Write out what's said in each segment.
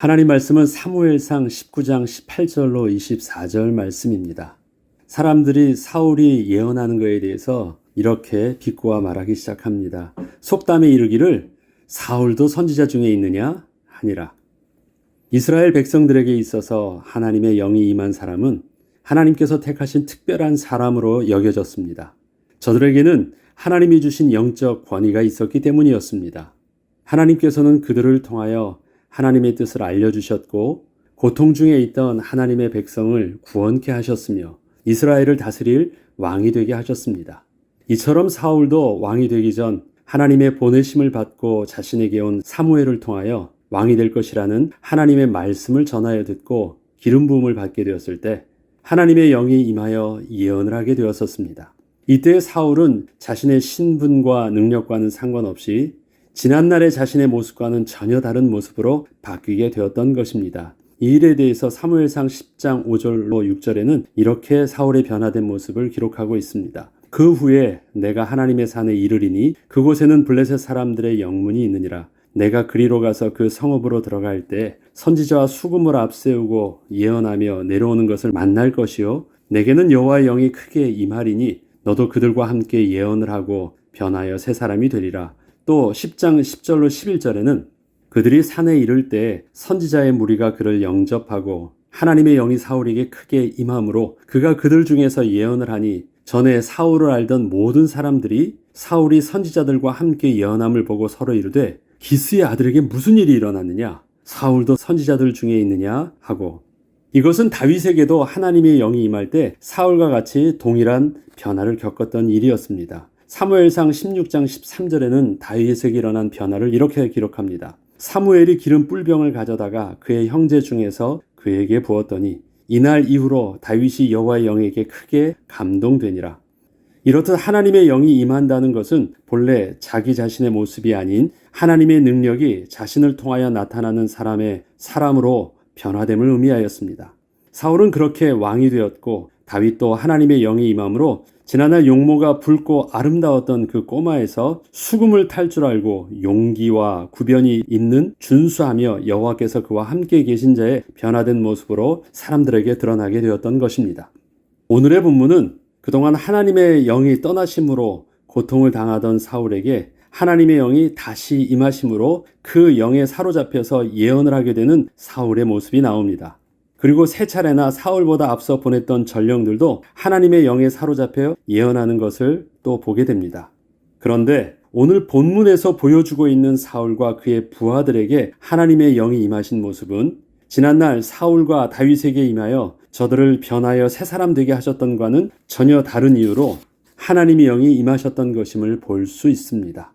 하나님 말씀은 사무엘상 19장 18절로 24절 말씀입니다. 사람들이 사울이 예언하는 것에 대해서 이렇게 비꼬아 말하기 시작합니다. 속담에 이르기를 사울도 선지자 중에 있느냐 하니라. 이스라엘 백성들에게 있어서 하나님의 영이 임한 사람은 하나님께서 택하신 특별한 사람으로 여겨졌습니다. 저들에게는 하나님이 주신 영적 권위가 있었기 때문이었습니다. 하나님께서는 그들을 통하여 하나님의 뜻을 알려주셨고 고통 중에 있던 하나님의 백성을 구원케 하셨으며 이스라엘을 다스릴 왕이 되게 하셨습니다. 이처럼 사울도 왕이 되기 전 하나님의 보내심을 받고 자신에게 온 사무엘을 통하여 왕이 될 것이라는 하나님의 말씀을 전하여 듣고 기름 부음을 받게 되었을 때 하나님의 영이 임하여 예언을 하게 되었었습니다. 이때 사울은 자신의 신분과 능력과는 상관없이 지난날의 자신의 모습과는 전혀 다른 모습으로 바뀌게 되었던 것입니다. 이 일에 대해서 사무엘상 10장 5절로 6절에는 이렇게 사울의 변화된 모습을 기록하고 있습니다. 그 후에 내가 하나님의 산에 이르리니 그곳에는 블레셋 사람들의 영문이 있느니라. 내가 그리로 가서 그 성읍으로 들어갈 때 선지자와 수금을 앞세우고 예언하며 내려오는 것을 만날 것이요 내게는 여호와의 영이 크게 임하리니 너도 그들과 함께 예언을 하고 변하여 새 사람이 되리라. 또 10장 10절로 11절에는 그들이 산에 이를 때 선지자의 무리가 그를 영접하고 하나님의 영이 사울에게 크게 임함으로 그가 그들 중에서 예언을 하니 전에 사울을 알던 모든 사람들이 사울이 선지자들과 함께 예언함을 보고 서로 이르되 기스의 아들에게 무슨 일이 일어났느냐? 사울도 선지자들 중에 있느냐? 하고 이것은 다윗에게도 하나님의 영이 임할 때 사울과 같이 동일한 변화를 겪었던 일이었습니다. 사무엘상 16장 13절에는 다윗에게 일어난 변화를 이렇게 기록합니다. 사무엘이 기름 뿔병을 가져다가 그의 형제 중에서 그에게 부었더니 이날 이후로 다윗이 여호와의 영에게 크게 감동되니라. 이렇듯 하나님의 영이 임한다는 것은 본래 자기 자신의 모습이 아닌 하나님의 능력이 자신을 통하여 나타나는 사람으로 변화됨을 의미하였습니다. 사울은 그렇게 왕이 되었고 다윗도 하나님의 영이 임함으로 지난날 용모가 붉고 아름다웠던 그 꼬마에서 수금을 탈 줄 알고 용기와 구변이 있는 준수하며 여호와께서 그와 함께 계신 자의 변화된 모습으로 사람들에게 드러나게 되었던 것입니다. 오늘의 본문은 그동안 하나님의 영이 떠나심으로 고통을 당하던 사울에게 하나님의 영이 다시 임하심으로 그 영에 사로잡혀서 예언을 하게 되는 사울의 모습이 나옵니다. 그리고 세 차례나 사울보다 앞서 보냈던 전령들도 하나님의 영에 사로잡혀 예언하는 것을 또 보게 됩니다. 그런데 오늘 본문에서 보여주고 있는 사울과 그의 부하들에게 하나님의 영이 임하신 모습은 지난날 사울과 다윗에게 임하여 저들을 변하여 새 사람 되게 하셨던과는 전혀 다른 이유로 하나님의 영이 임하셨던 것임을 볼 수 있습니다.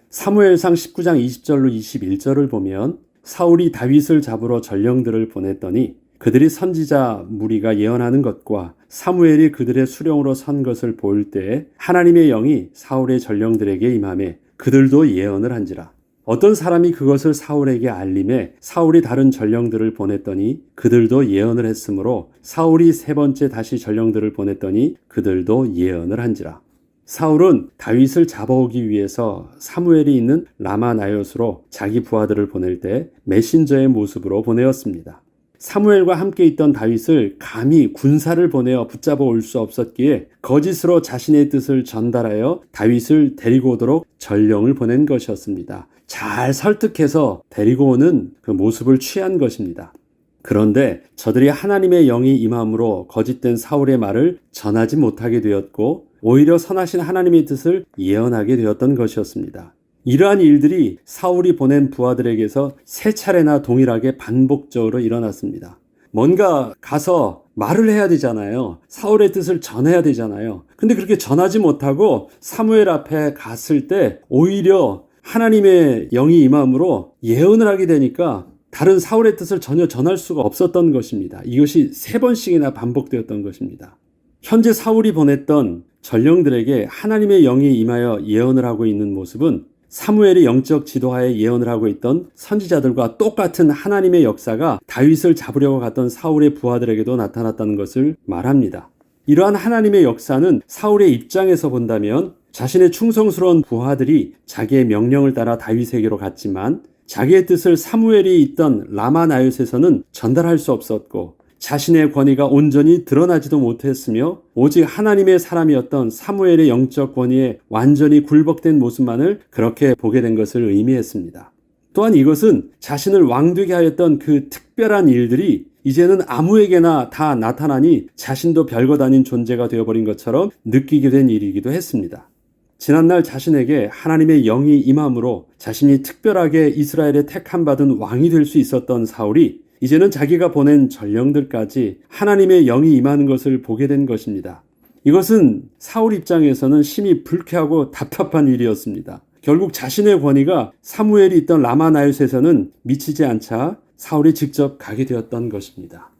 사무엘상 19장 20절로 21절을 보면 사울이 다윗을 잡으러 전령들을 보냈더니 그들이 선지자 무리가 예언하는 것과 사무엘이 그들의 수령으로 선 것을 볼 때 하나님의 영이 사울의 전령들에게 임하매 그들도 예언을 한지라. 어떤 사람이 그것을 사울에게 알림해 사울이 다른 전령들을 보냈더니 그들도 예언을 했으므로 사울이 세 번째 다시 전령들을 보냈더니 그들도 예언을 한지라. 사울은 다윗을 잡아오기 위해서 사무엘이 있는 라마나요스로 자기 부하들을 보낼 때 메신저의 모습으로 보내었습니다. 사무엘과 함께 있던 다윗을 감히 군사를 보내어 붙잡아 올 수 없었기에 거짓으로 자신의 뜻을 전달하여 다윗을 데리고 오도록 전령을 보낸 것이었습니다. 잘 설득해서 데리고 오는 그 모습을 취한 것입니다. 그런데 저들이 하나님의 영이 임함으로 거짓된 사울의 말을 전하지 못하게 되었고 오히려 선하신 하나님의 뜻을 예언하게 되었던 것이었습니다. 이러한 일들이 사울이 보낸 부하들에게서 세 차례나 동일하게 반복적으로 일어났습니다. 뭔가 가서 말을 해야 되잖아요. 사울의 뜻을 전해야 되잖아요. 근데 그렇게 전하지 못하고 사무엘 앞에 갔을 때 오히려 하나님의 영이 임함으로 예언을 하게 되니까 다른 사울의 뜻을 전혀 전할 수가 없었던 것입니다. 이것이 세 번씩이나 반복되었던 것입니다. 현재 사울이 보냈던 전령들에게 하나님의 영이 임하여 예언을 하고 있는 모습은 사무엘이 영적 지도하에 예언을 하고 있던 선지자들과 똑같은 하나님의 역사가 다윗을 잡으려고 갔던 사울의 부하들에게도 나타났다는 것을 말합니다. 이러한 하나님의 역사는 사울의 입장에서 본다면 자신의 충성스러운 부하들이 자기의 명령을 따라 다윗에게로 갔지만 자기의 뜻을 사무엘이 있던 라마 나요스에서는 전달할 수 없었고 자신의 권위가 온전히 드러나지도 못했으며 오직 하나님의 사람이었던 사무엘의 영적 권위에 완전히 굴복된 모습만을 그렇게 보게 된 것을 의미했습니다. 또한 이것은 자신을 왕되게 하였던 그 특별한 일들이 이제는 아무에게나 다 나타나니 자신도 별것 아닌 존재가 되어버린 것처럼 느끼게 된 일이기도 했습니다. 지난날 자신에게 하나님의 영이 임함으로 자신이 특별하게 이스라엘에 택함받은 왕이 될 수 있었던 사울이 이제는 자기가 보낸 전령들까지 하나님의 영이 임하는 것을 보게 된 것입니다. 이것은 사울 입장에서는 심히 불쾌하고 답답한 일이었습니다. 결국 자신의 권위가 사무엘이 있던 라마나요스에서는 미치지 않자 사울이 직접 가게 되었던 것입니다.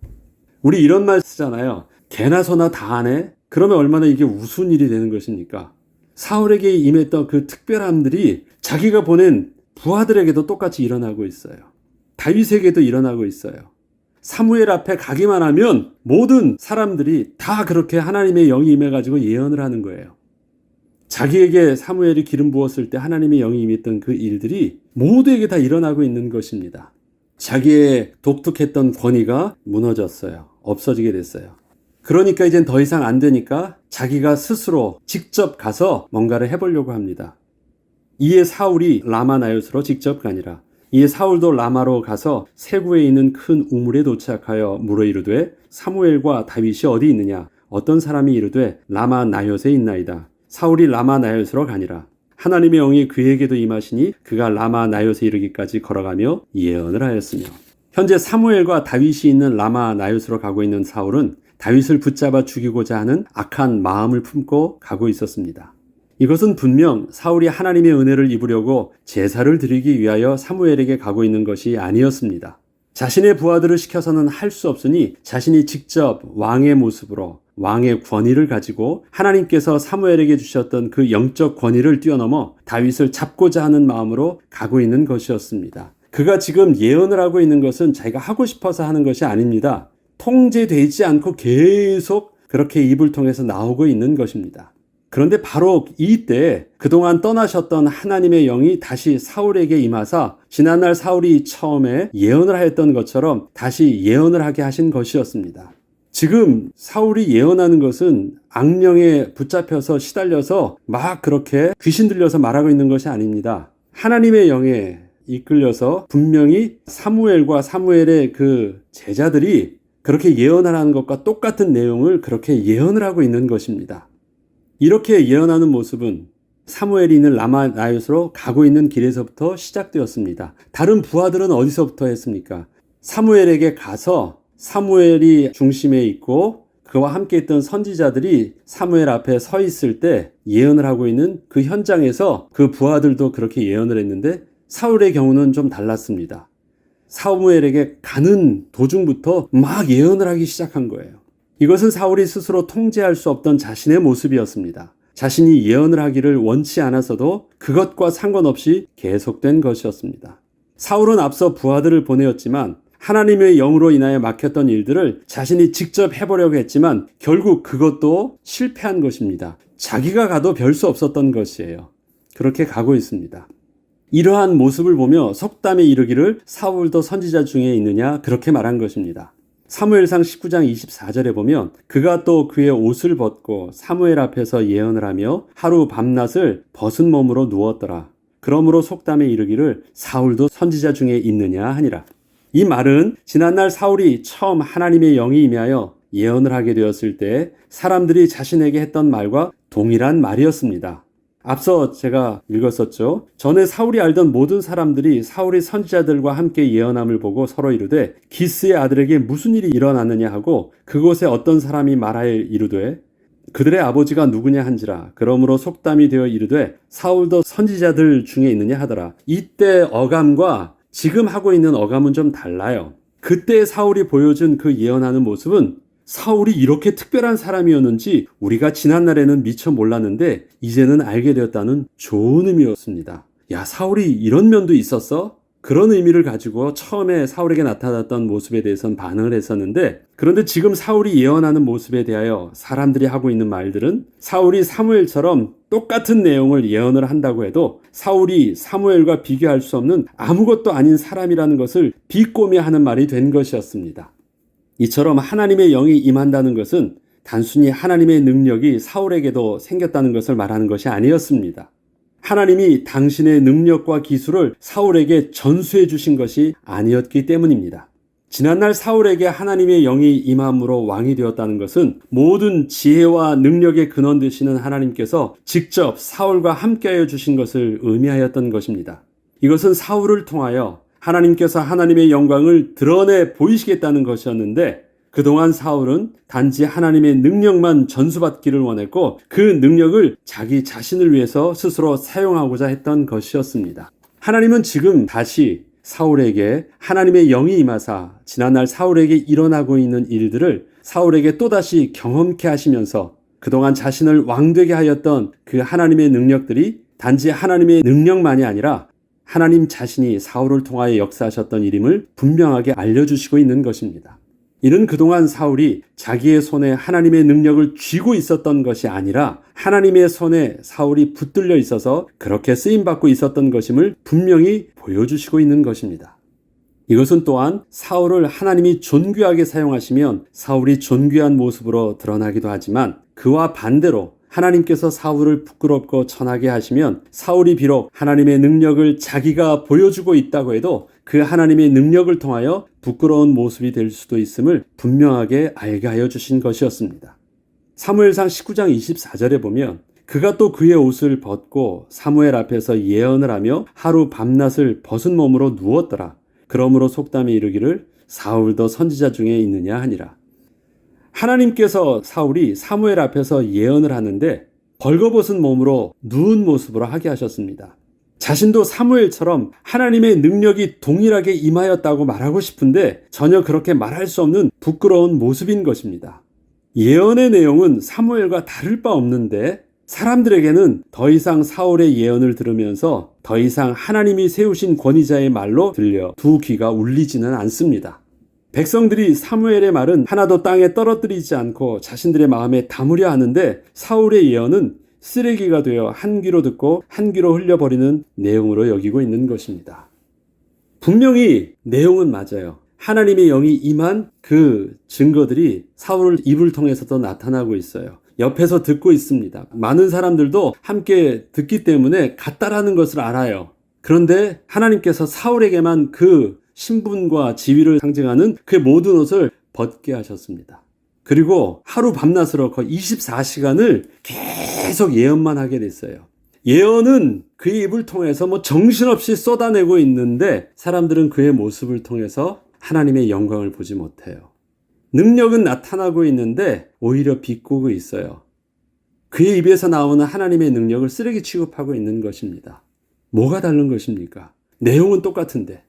우리 이런 말 쓰잖아요. 개나 소나 다 하네? 그러면 얼마나 이게 우스운 일이 되는 것입니까? 사울에게 임했던 그 특별함들이 자기가 보낸 부하들에게도 똑같이 일어나고 있어요. 다윗에게도 일어나고 있어요. 사무엘 앞에 가기만 하면 모든 사람들이 다 그렇게 하나님의 영이 임해가지고 예언을 하는 거예요. 자기에게 사무엘이 기름 부었을 때 하나님의 영이 임했던 그 일들이 모두에게 다 일어나고 있는 것입니다. 자기의 독특했던 권위가 무너졌어요. 없어지게 됐어요. 그러니까 이젠 더 이상 안 되니까 자기가 스스로 직접 가서 뭔가를 해보려고 합니다. 이에 사울이 라마나요스로 직접 가니라. 이에 사울도 라마로 가서 세구에 있는 큰 우물에 도착하여 물어 이르되 사무엘과 다윗이 어디 있느냐? 어떤 사람이 이르되 라마나요스에 있나이다. 사울이 라마나요스로 가니라. 하나님의 영이 그에게도 임하시니 그가 라마나요스에 이르기까지 걸어가며 예언을 하였으며. 현재 사무엘과 다윗이 있는 라마나요스로 가고 있는 사울은 다윗을 붙잡아 죽이고자 하는 악한 마음을 품고 가고 있었습니다. 이것은 분명 사울이 하나님의 은혜를 입으려고 제사를 드리기 위하여 사무엘에게 가고 있는 것이 아니었습니다. 자신의 부하들을 시켜서는 할 수 없으니 자신이 직접 왕의 모습으로 왕의 권위를 가지고 하나님께서 사무엘에게 주셨던 그 영적 권위를 뛰어넘어 다윗을 잡고자 하는 마음으로 가고 있는 것이었습니다. 그가 지금 예언을 하고 있는 것은 자기가 하고 싶어서 하는 것이 아닙니다. 통제되지 않고 계속 그렇게 입을 통해서 나오고 있는 것입니다. 그런데 바로 이때 그동안 떠나셨던 하나님의 영이 다시 사울에게 임하사 지난날 사울이 처음에 예언을 하였던 것처럼 다시 예언을 하게 하신 것이었습니다. 지금 사울이 예언하는 것은 악령에 붙잡혀서 시달려서 막 그렇게 귀신 들려서 말하고 있는 것이 아닙니다. 하나님의 영에 이끌려서 분명히 사무엘과 사무엘의 그 제자들이 그렇게 예언하는 것과 똑같은 내용을 그렇게 예언을 하고 있는 것입니다. 이렇게 예언하는 모습은 사무엘이 있는 라마나요스로 가고 있는 길에서부터 시작되었습니다. 다른 부하들은 어디서부터 했습니까? 사무엘에게 가서 사무엘이 중심에 있고 그와 함께 있던 선지자들이 사무엘 앞에 서 있을 때 예언을 하고 있는 그 현장에서 그 부하들도 그렇게 예언을 했는데 사울의 경우는 좀 달랐습니다. 사무엘에게 가는 도중부터 막 예언을 하기 시작한 거예요. 이것은 사울이 스스로 통제할 수 없던 자신의 모습이었습니다. 자신이 예언을 하기를 원치 않았어도 그것과 상관없이 계속된 것이었습니다. 사울은 앞서 부하들을 보내었지만 하나님의 영으로 인하여 막혔던 일들을 자신이 직접 해보려고 했지만 결국 그것도 실패한 것입니다. 자기가 가도 별 수 없었던 것이에요. 그렇게 가고 있습니다. 이러한 모습을 보며 속담에 이르기를 사울도 선지자 중에 있느냐 그렇게 말한 것입니다. 사무엘상 19장 24절에 보면 그가 또 그의 옷을 벗고 사무엘 앞에서 예언을 하며 하루 밤낮을 벗은 몸으로 누웠더라. 그러므로 속담에 이르기를 사울도 선지자 중에 있느냐 하니라. 이 말은 지난날 사울이 처음 하나님의 영이 임하여 예언을 하게 되었을 때 사람들이 자신에게 했던 말과 동일한 말이었습니다. 앞서 제가 읽었었죠. 전에 사울이 알던 모든 사람들이 사울이 선지자들과 함께 예언함을 보고 서로 이르되 기스의 아들에게 무슨 일이 일어났느냐 하고 그곳에 어떤 사람이 말하여 이르되 그들의 아버지가 누구냐 한지라. 그러므로 속담이 되어 이르되 사울도 선지자들 중에 있느냐 하더라. 이때 어감과 지금 하고 있는 어감은 좀 달라요. 그때 사울이 보여준 그 예언하는 모습은 사울이 이렇게 특별한 사람이었는지 우리가 지난날에는 미처 몰랐는데 이제는 알게 되었다는 좋은 의미였습니다. 야, 사울이 이런 면도 있었어? 그런 의미를 가지고 처음에 사울에게 나타났던 모습에 대해서는 반응을 했었는데, 그런데 지금 사울이 예언하는 모습에 대하여 사람들이 하고 있는 말들은 사울이 사무엘처럼 똑같은 내용을 예언을 한다고 해도 사울이 사무엘과 비교할 수 없는 아무것도 아닌 사람이라는 것을 비꼬미하는 말이 된 것이었습니다. 이처럼 하나님의 영이 임한다는 것은 단순히 하나님의 능력이 사울에게도 생겼다는 것을 말하는 것이 아니었습니다. 하나님이 당신의 능력과 기술을 사울에게 전수해 주신 것이 아니었기 때문입니다. 지난날 사울에게 하나님의 영이 임함으로 왕이 되었다는 것은 모든 지혜와 능력의 근원 되시는 하나님께서 직접 사울과 함께하여 주신 것을 의미하였던 것입니다. 이것은 사울을 통하여 하나님께서 하나님의 영광을 드러내 보이시겠다는 것이었는데, 그동안 사울은 단지 하나님의 능력만 전수받기를 원했고 그 능력을 자기 자신을 위해서 스스로 사용하고자 했던 것이었습니다. 하나님은 지금 다시 사울에게 하나님의 영이 임하사 지난날 사울에게 일어나고 있는 일들을 사울에게 또다시 경험케 하시면서 그동안 자신을 왕되게 하였던 그 하나님의 능력들이 단지 하나님의 능력만이 아니라 하나님 자신이 사울을 통하여 역사하셨던 일임을 분명하게 알려주시고 있는 것입니다. 이는 그동안 사울이 자기의 손에 하나님의 능력을 쥐고 있었던 것이 아니라 하나님의 손에 사울이 붙들려 있어서 그렇게 쓰임받고 있었던 것임을 분명히 보여주시고 있는 것입니다. 이것은 또한 사울을 하나님이 존귀하게 사용하시면 사울이 존귀한 모습으로 드러나기도 하지만, 그와 반대로 하나님께서 사울을 부끄럽고 천하게 하시면 사울이 비록 하나님의 능력을 자기가 보여주고 있다고 해도 그 하나님의 능력을 통하여 부끄러운 모습이 될 수도 있음을 분명하게 알게 하여 주신 것이었습니다. 사무엘상 19장 24절에 보면 그가 또 그의 옷을 벗고 사무엘 앞에서 예언을 하며 하루 밤낮을 벗은 몸으로 누웠더라. 그러므로 속담에 이르기를 사울도 선지자 중에 있느냐 하니라. 하나님께서 사울이 사무엘 앞에서 예언을 하는데 벌거벗은 몸으로 누운 모습으로 하게 하셨습니다. 자신도 사무엘처럼 하나님의 능력이 동일하게 임하였다고 말하고 싶은데 전혀 그렇게 말할 수 없는 부끄러운 모습인 것입니다. 예언의 내용은 사무엘과 다를 바 없는데 사람들에게는 더 이상 사울의 예언을 들으면서 더 이상 하나님이 세우신 권위자의 말로 들려 두 귀가 울리지는 않습니다. 백성들이 사무엘의 말은 하나도 땅에 떨어뜨리지 않고 자신들의 마음에 담으려 하는데 사울의 예언은 쓰레기가 되어 한 귀로 듣고 한 귀로 흘려버리는 내용으로 여기고 있는 것입니다. 분명히 내용은 맞아요. 하나님의 영이 임한 그 증거들이 사울 입을 통해서도 나타나고 있어요. 옆에서 듣고 있습니다. 많은 사람들도 함께 듣기 때문에 같다라는 것을 알아요. 그런데 하나님께서 사울에게만 그 신분과 지위를 상징하는 그 모든 옷을 벗게 하셨습니다. 그리고 하루 밤낮으로 거의 24시간을 계속 예언만 하게 됐어요. 예언은 그의 입을 통해서 정신없이 쏟아내고 있는데 사람들은 그의 모습을 통해서 하나님의 영광을 보지 못해요. 능력은 나타나고 있는데 오히려 비꼬고 있어요. 그의 입에서 나오는 하나님의 능력을 쓰레기 취급하고 있는 것입니다. 뭐가 다른 것입니까? 내용은 똑같은데.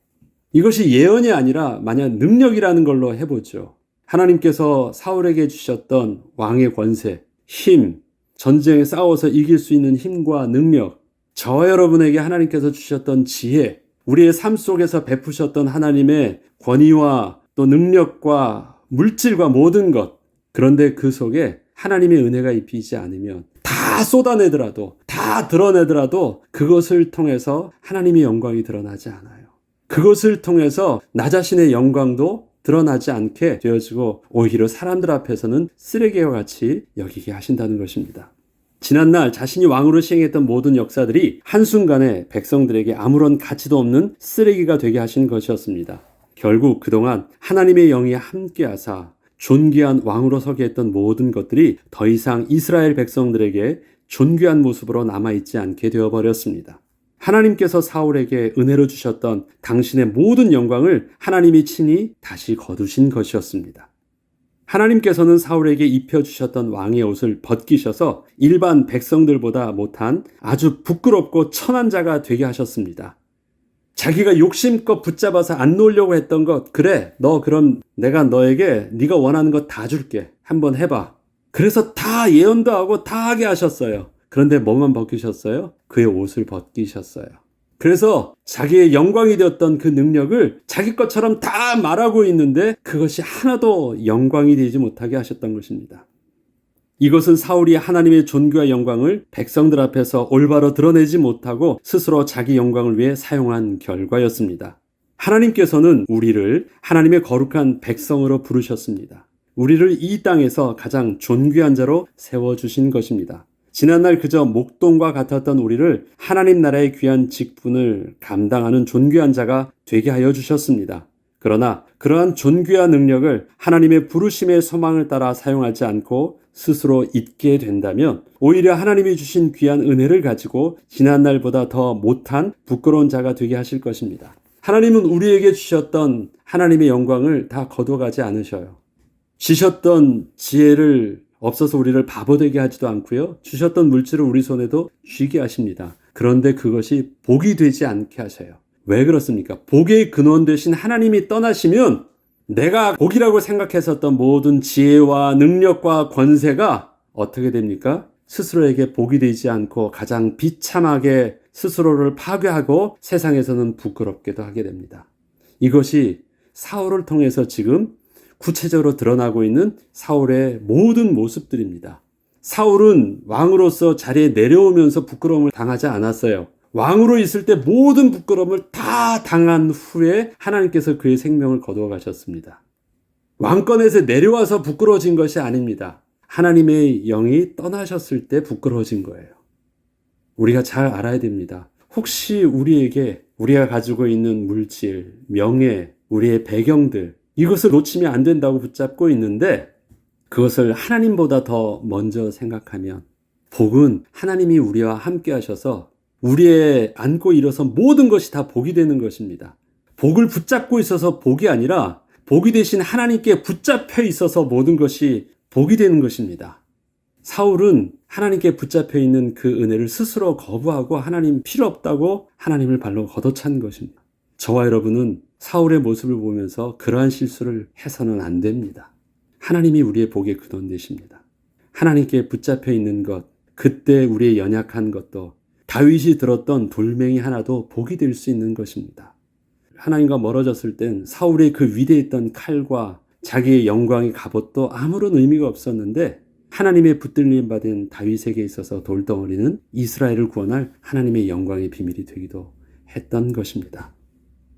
이것이 예언이 아니라 만약 능력이라는 걸로 해보죠. 하나님께서 사울에게 주셨던 왕의 권세, 힘, 전쟁에 싸워서 이길 수 있는 힘과 능력, 저와 여러분에게 하나님께서 주셨던 지혜, 우리의 삶 속에서 베푸셨던 하나님의 권위와 또 능력과 물질과 모든 것, 그런데 그 속에 하나님의 은혜가 입히지 않으면 다 쏟아내더라도, 다 드러내더라도 그것을 통해서 하나님의 영광이 드러나지 않아요. 그것을 통해서 나 자신의 영광도 드러나지 않게 되어지고 오히려 사람들 앞에서는 쓰레기와 같이 여기게 하신다는 것입니다. 지난날 자신이 왕으로 시행했던 모든 역사들이 한순간에 백성들에게 아무런 가치도 없는 쓰레기가 되게 하신 것이었습니다. 결국 그동안 하나님의 영이 함께하사 존귀한 왕으로 서게 했던 모든 것들이 더 이상 이스라엘 백성들에게 존귀한 모습으로 남아있지 않게 되어버렸습니다. 하나님께서 사울에게 은혜로 주셨던 당신의 모든 영광을 하나님이 친히 다시 거두신 것이었습니다. 하나님께서는 사울에게 입혀주셨던 왕의 옷을 벗기셔서 일반 백성들보다 못한 아주 부끄럽고 천한 자가 되게 하셨습니다. 자기가 욕심껏 붙잡아서 안 놓으려고 했던 것, 그래, 너 그럼 내가 너에게 네가 원하는 것 다 줄게. 한번 해봐. 그래서 다 예언도 하고 다 하게 하셨어요. 그런데 뭐만 벗기셨어요? 그의 옷을 벗기셨어요. 그래서 자기의 영광이 되었던 그 능력을 자기 것처럼 다 말하고 있는데 그것이 하나도 영광이 되지 못하게 하셨던 것입니다. 이것은 사울이 하나님의 존귀와 영광을 백성들 앞에서 올바로 드러내지 못하고 스스로 자기 영광을 위해 사용한 결과였습니다. 하나님께서는 우리를 하나님의 거룩한 백성으로 부르셨습니다. 우리를 이 땅에서 가장 존귀한 자로 세워주신 것입니다. 지난날 그저 목동과 같았던 우리를 하나님 나라의 귀한 직분을 감당하는 존귀한 자가 되게 하여 주셨습니다. 그러나 그러한 존귀한 능력을 하나님의 부르심의 소망을 따라 사용하지 않고 스스로 잊게 된다면 오히려 하나님이 주신 귀한 은혜를 가지고 지난날보다 더 못한 부끄러운 자가 되게 하실 것입니다. 하나님은 우리에게 주셨던 하나님의 영광을 다 거둬가지 않으셔요. 주셨던 지혜를 없어서 우리를 바보되게 하지도 않고요. 주셨던 물질을 우리 손에도 쥐게 하십니다. 그런데 그것이 복이 되지 않게 하셔요. 왜 그렇습니까? 복의 근원 되신 하나님이 떠나시면 내가 복이라고 생각했었던 모든 지혜와 능력과 권세가 어떻게 됩니까? 스스로에게 복이 되지 않고 가장 비참하게 스스로를 파괴하고 세상에서는 부끄럽게도 하게 됩니다. 이것이 사울을 통해서 지금 구체적으로 드러나고 있는 사울의 모든 모습들입니다. 사울은 왕으로서 자리에 내려오면서 부끄러움을 당하지 않았어요. 왕으로 있을 때 모든 부끄러움을 다 당한 후에 하나님께서 그의 생명을 거두어 가셨습니다. 왕권에서 내려와서 부끄러워진 것이 아닙니다. 하나님의 영이 떠나셨을 때 부끄러워진 거예요. 우리가 잘 알아야 됩니다. 혹시 우리에게 우리가 가지고 있는 물질, 명예, 우리의 배경들 이것을 놓치면 안 된다고 붙잡고 있는데 그것을 하나님보다 더 먼저 생각하면 복은 하나님이 우리와 함께 하셔서 우리의 안고 일어선 모든 것이 다 복이 되는 것입니다. 복을 붙잡고 있어서 복이 아니라 복이 되신 하나님께 붙잡혀 있어서 모든 것이 복이 되는 것입니다. 사울은 하나님께 붙잡혀 있는 그 은혜를 스스로 거부하고 하나님 필요 없다고 하나님을 발로 걷어찬 것입니다. 저와 여러분은 사울의 모습을 보면서 그러한 실수를 해서는 안 됩니다. 하나님이 우리의 복의 근원 되십니다. 하나님께 붙잡혀 있는 것, 그때 우리의 연약한 것도 다윗이 들었던 돌멩이 하나도 복이 될 수 있는 것입니다. 하나님과 멀어졌을 땐 사울의 그 위대했던 칼과 자기의 영광의 갑옷도 아무런 의미가 없었는데 하나님의 붙들림 받은 다윗에게 있어서 돌덩어리는 이스라엘을 구원할 하나님의 영광의 비밀이 되기도 했던 것입니다.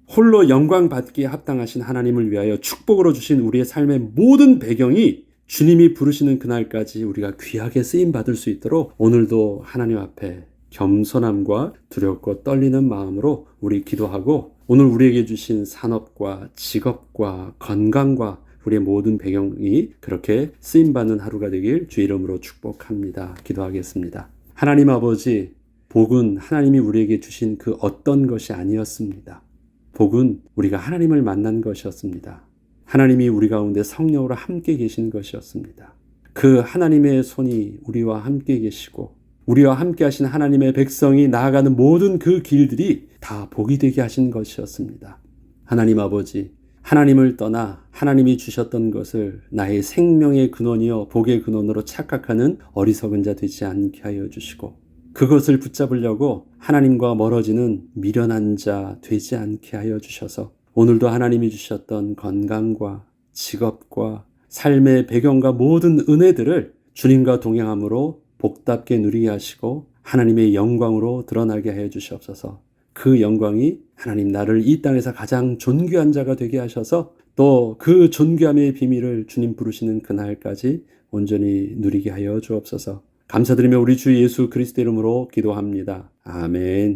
홀로 영광 받기에 합당하신 하나님을 위하여 축복으로 주신 우리의 삶의 모든 배경이 주님이 부르시는 그날까지 우리가 귀하게 쓰임받을 수 있도록 오늘도 하나님 앞에 겸손함과 두렵고 떨리는 마음으로 우리 기도하고 오늘 우리에게 주신 산업과 직업과 건강과 우리의 모든 배경이 그렇게 쓰임받는 하루가 되길 주 이름으로 축복합니다. 기도하겠습니다. 하나님 아버지, 복은 하나님이 우리에게 주신 그 어떤 것이 아니었습니다. 복은 우리가 하나님을 만난 것이었습니다. 하나님이 우리 가운데 성령으로 함께 계신 것이었습니다. 그 하나님의 손이 우리와 함께 계시고 우리와 함께 하신 하나님의 백성이 나아가는 모든 그 길들이 다 복이 되게 하신 것이었습니다. 하나님 아버지, 하나님을 떠나 하나님이 주셨던 것을 나의 생명의 근원이요 복의 근원으로 착각하는 어리석은 자 되지 않게 하여 주시고 그것을 붙잡으려고 하나님과 멀어지는 미련한 자 되지 않게 하여 주셔서 오늘도 하나님이 주셨던 건강과 직업과 삶의 배경과 모든 은혜들을 주님과 동행함으로 복답게 누리게 하시고 하나님의 영광으로 드러나게 하여 주시옵소서. 그 영광이 하나님 나를 이 땅에서 가장 존귀한 자가 되게 하셔서 또 그 존귀함의 비밀을 주님 부르시는 그날까지 온전히 누리게 하여 주옵소서. 감사드리며 우리 주 예수 그리스도 이름으로 기도합니다. 아멘.